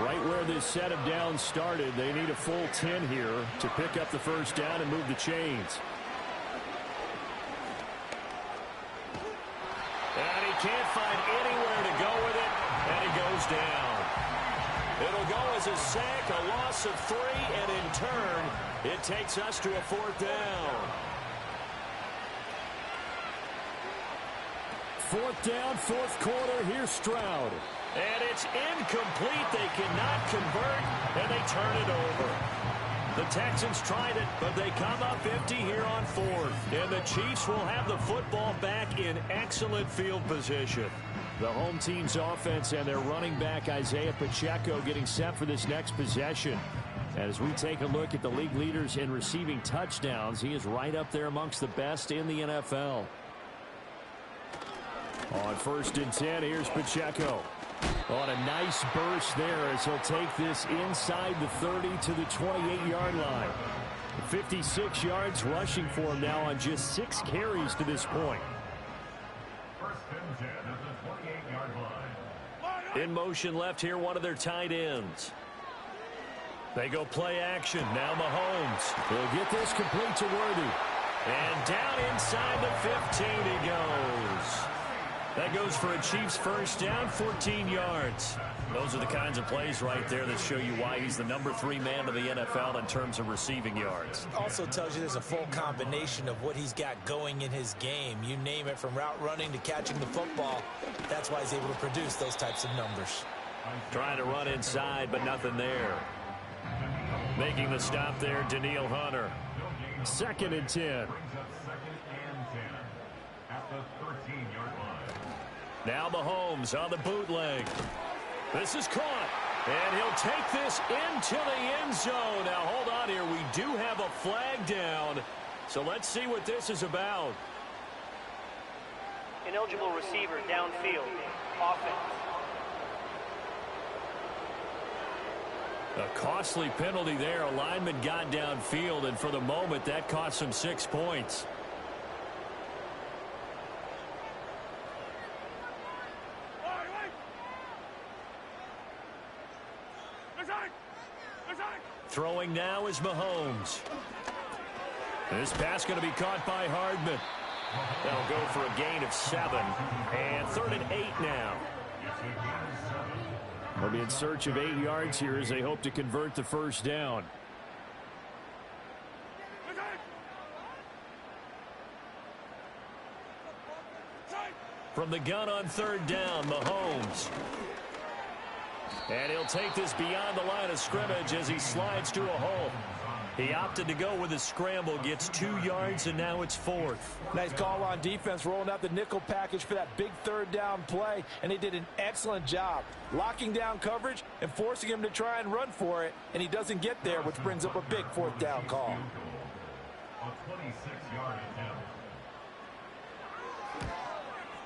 Right where this set of downs started, they need a full 10 here to pick up the first down and move the chains. And he can't find anywhere to go with it, and it goes down. It'll go as a sack, a loss of 3, and in turn, it takes us to a fourth down. Fourth down, fourth quarter. Here's Stroud. And it's incomplete. They cannot convert, and they turn it over. The Texans tried it, but they come up empty here on fourth. And the Chiefs will have the football back in excellent field position. The home team's offense and their running back, Isaiah Pacheco, getting set for this next possession. As we take a look at the league leaders in receiving touchdowns, he is right up there amongst the best in the NFL. On 1st and 10, here's Pacheco. On a nice burst there as he'll take this inside the 30 to the 28-yard line. 56 yards rushing for him now on just 6 carries to this point. 1st and 10 at the 28-yard line. In motion left here, one of their tight ends. They go play action. Now Mahomes. He'll get this complete to Worthy. And down inside the 15 he goes. That goes for a Chiefs first down, 14 yards. Those are the kinds of plays right there that show you why he's the number 3 man of the NFL in terms of receiving yards. Also tells you there's a full combination of what he's got going in his game. You name it, from route running to catching the football. That's why he's able to produce those types of numbers. Trying to run inside, but nothing there. Making the stop there, Danielle Hunter. 2nd and 10. Brings up 2nd and 10 at the 13-yard line. Now Mahomes on the bootleg. This is caught. And he'll take this into the end zone. Now, hold on here. We do have a flag down. So let's see what this is about. Ineligible receiver downfield. Offense. A costly penalty there. A lineman got downfield, and for the moment, that cost him 6 points. Throwing now is Mahomes. This pass going to be caught by Hardman. That'll go for a gain of 7. And 3rd and 8 now. They'll be in search of 8 yards here as they hope to convert the first down. From the gun on 3rd down, Mahomes. And he'll take this beyond the line of scrimmage as he slides to a hole. He opted to go with a scramble, gets 2 yards, and now it's 4th. Nice call on defense, rolling out the nickel package for that big third down play, and they did an excellent job locking down coverage and forcing him to try and run for it, and he doesn't get there, which brings up a big 4th down call. A 26-yard attempt.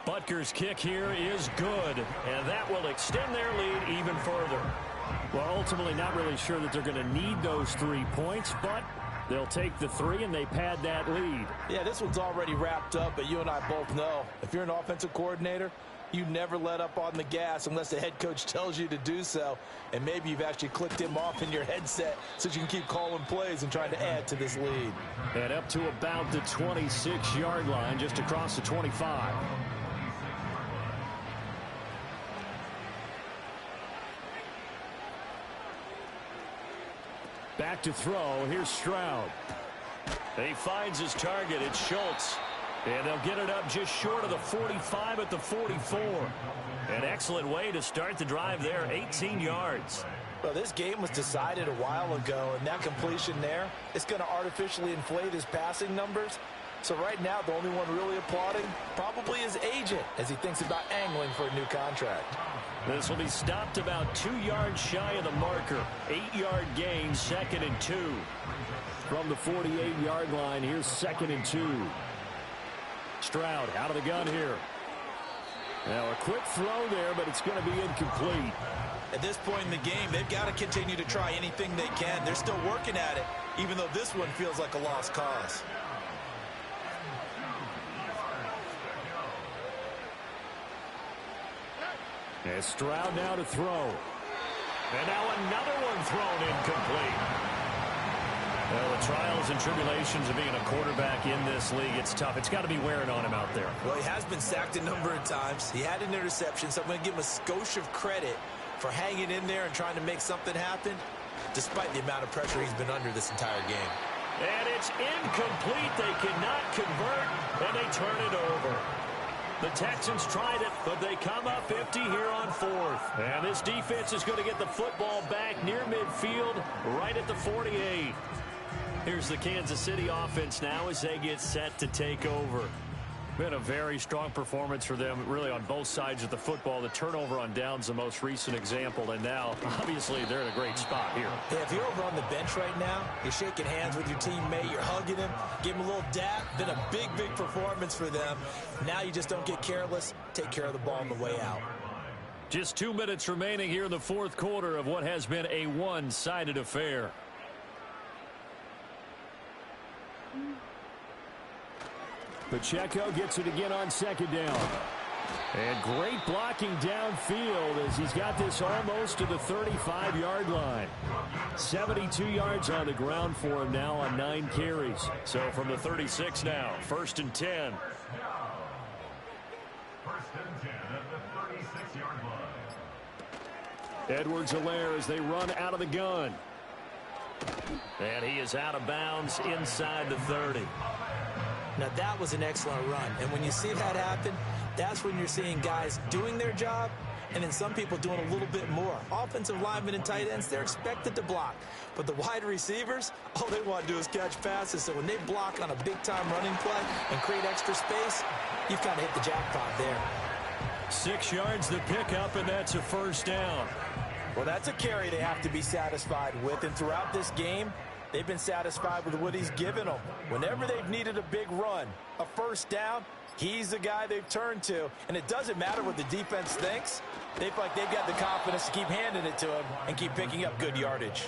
Butker's kick here is good, and that will extend their lead even further. Well, ultimately not really sure that they're going to need those 3 points, but they'll take the 3 and they pad that lead. Yeah, this one's already wrapped up, but you and I both know if you're an offensive coordinator, you never let up on the gas unless the head coach tells you to do so, and maybe you've actually clicked him off in your headset so you can keep calling plays and trying to add to this lead. And up to about the 26-yard line, just across the 25. Back to throw. Here's Stroud. He finds his target. It's Schultz. And they'll get it up just short of the 45 at the 44. An excellent way to start the drive there. 18 yards. Well, this game was decided a while ago, and that completion there is going to artificially inflate his passing numbers. So right now, the only one really applauding probably his agent as he thinks about angling for a new contract. This will be stopped about 2 yards shy of the marker. 8-yard gain, 2nd and 2. From the 48-yard line, here's 2nd and 2. Stroud out of the gun here. Now a quick throw there, but it's going to be incomplete. At this point in the game, they've got to continue to try anything they can. They're still working at it, even though this one feels like a lost cause. And Stroud now to throw. And now another one thrown incomplete. Well, the trials and tribulations of being a quarterback in this league, it's tough. It's got to be wearing on him out there. Well, he has been sacked a number of times. He had an interception, so I'm going to give him a skosh of credit for hanging in there and trying to make something happen, despite the amount of pressure he's been under this entire game. And it's incomplete. They cannot convert, and they turn it over. The Texans tried it, but they come up empty here on 4th. And this defense is going to get the football back near midfield, right at the 48. Here's the Kansas City offense now as they get set to take over. Been a very strong performance for them, really, on both sides of the football. The turnover on downs, the most recent example, and now, obviously, they're in a great spot here. Yeah, if you're over on the bench right now, you're shaking hands with your teammate, you're hugging him, give him a little dap. Been a big, big performance for them. Now you just don't get careless. Take care of the ball on the way out. Just 2 minutes remaining here in the 4th quarter of what has been a one-sided affair. Pacheco gets it again on 2nd down. And great blocking downfield as he's got this almost to the 35-yard line. 72 yards on the ground for him now on 9 carries. So from the 36 now, 1st and 10. 1st and 10 at the 36-yard line. Edwards-Helaire as they run out of the gun. And he is out of bounds inside the 30. Now, that was an excellent run. And when you see that happen, that's when you're seeing guys doing their job and then some people doing a little bit more. Offensive linemen and tight ends, they're expected to block. But the wide receivers, all they want to do is catch passes. So when they block on a big-time running play and create extra space, you've kind of hit the jackpot there. 6 yards the pickup, and that's a 1st down. Well, that's a carry they have to be satisfied with. And throughout this game, they've been satisfied with what he's given them. Whenever they've needed a big run, a 1st down, he's the guy they've turned to. And it doesn't matter what the defense thinks. They feel like they've got the confidence to keep handing it to him and keep picking up good yardage.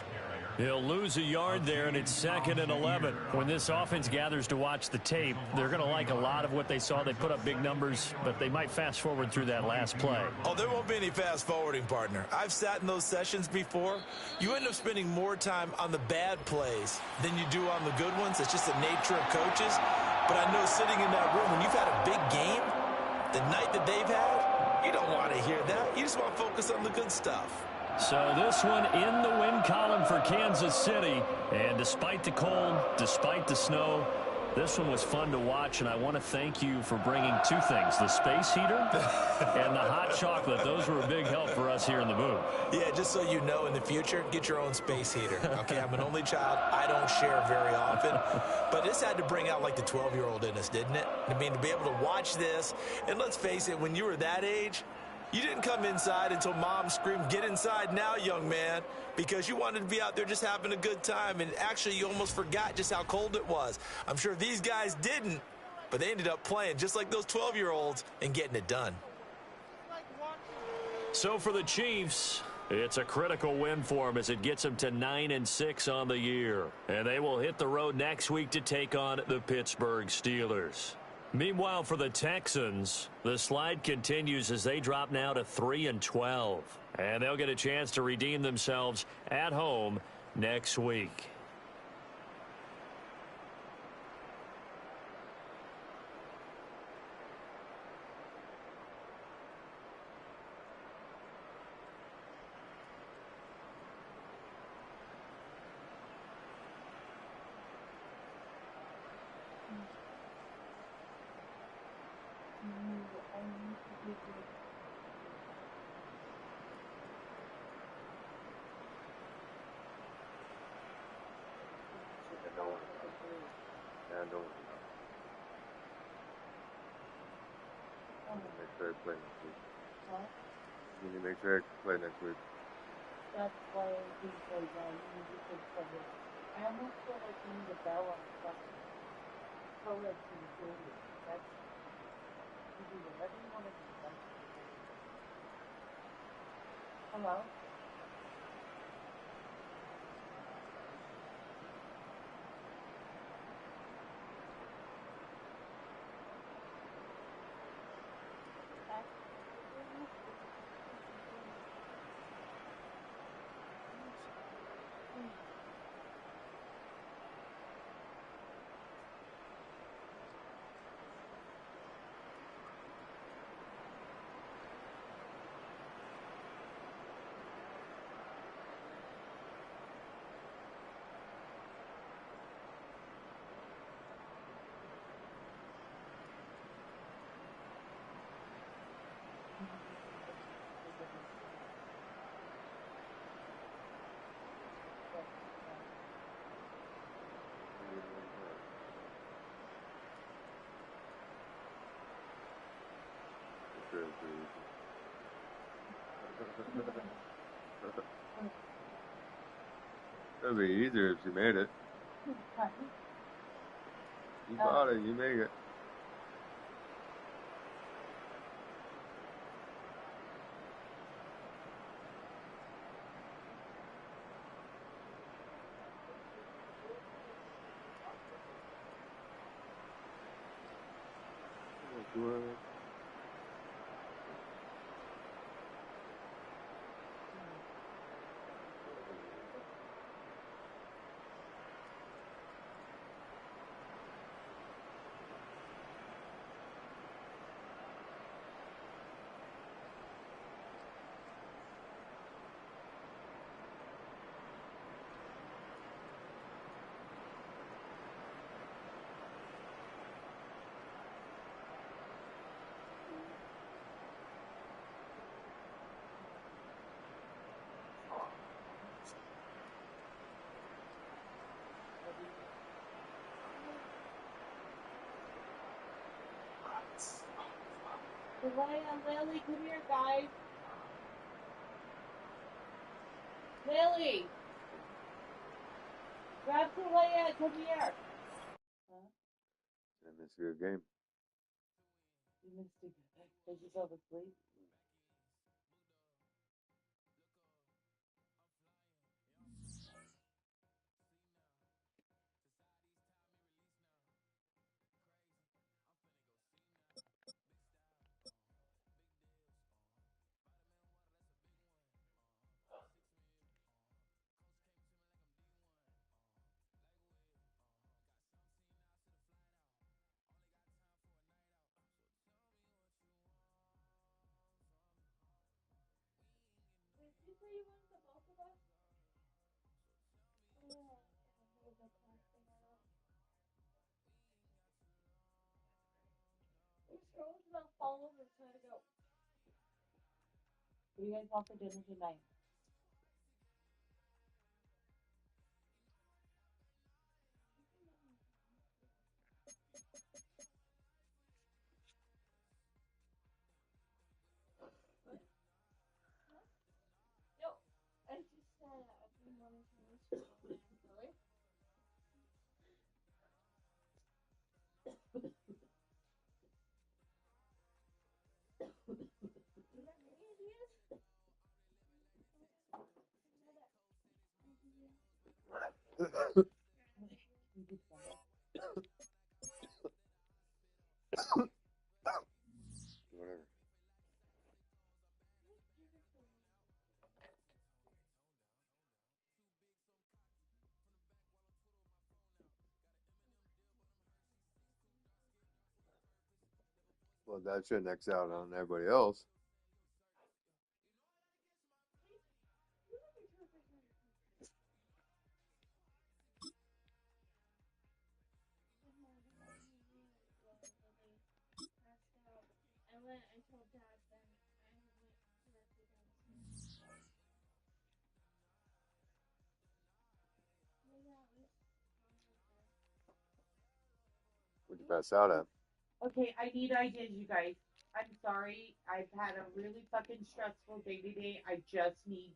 He'll lose a yard there, and it's 2nd and 11. When this offense gathers to watch the tape, they're going to like a lot of what they saw. They put up big numbers, but they might fast forward through that last play. Oh, there won't be any fast forwarding, partner. I've sat in those sessions before. You end up spending more time on the bad plays than you do on the good ones. It's just the nature of coaches. But I know sitting in that room, when you've had a big game, the night that they've had, you don't want to hear that. You just want to focus on the good stuff. So this one in the win column for Kansas City. And despite the cold, despite the snow, This one was fun to watch, and I want to thank you for bringing two things, the space heater and the hot chocolate. Those were a big help for us here in the booth. Yeah, just so you know, in the future, get your own space heater. Okay, I'm an only child. I don't share very often. But this had to bring out, like, the 12-year-old in us, didn't it? I mean, to be able to watch this, and let's face it, when you were that age, you didn't come inside until Mom screamed, "Get inside now, young man," because you wanted to be out there just having a good time, and actually you almost forgot just how cold it was. I'm sure these guys didn't, but they ended up playing just like those 12-year-olds and getting it done. So for the Chiefs, it's a critical win for them as it gets them to 9-6 on the year. And they will hit the road next week to take on the Pittsburgh Steelers. Meanwhile, for the Texans, the slide continues as they drop now to 3-12. And they'll get a chance to redeem themselves at home next week. Make sure I play next week. That's why I think so, yeah, you need to take cover. I almost feel like you need a bell on the front. Color to the building. That's, you do whatever you want to do. Hello? It'd be easier if you made it. You bought it, you make it. Lily, come here, guys. Lily. Grab Talaya, come here. Huh? I missed a good game. You missed it. Did you go to sleep? What do you guys want for dinner tonight? Whatever. Well, that shouldn't X out on everybody else. What'd you pass out at? Okay, I need ideas, you guys. I'm sorry. I've had a really fucking stressful day today. I just need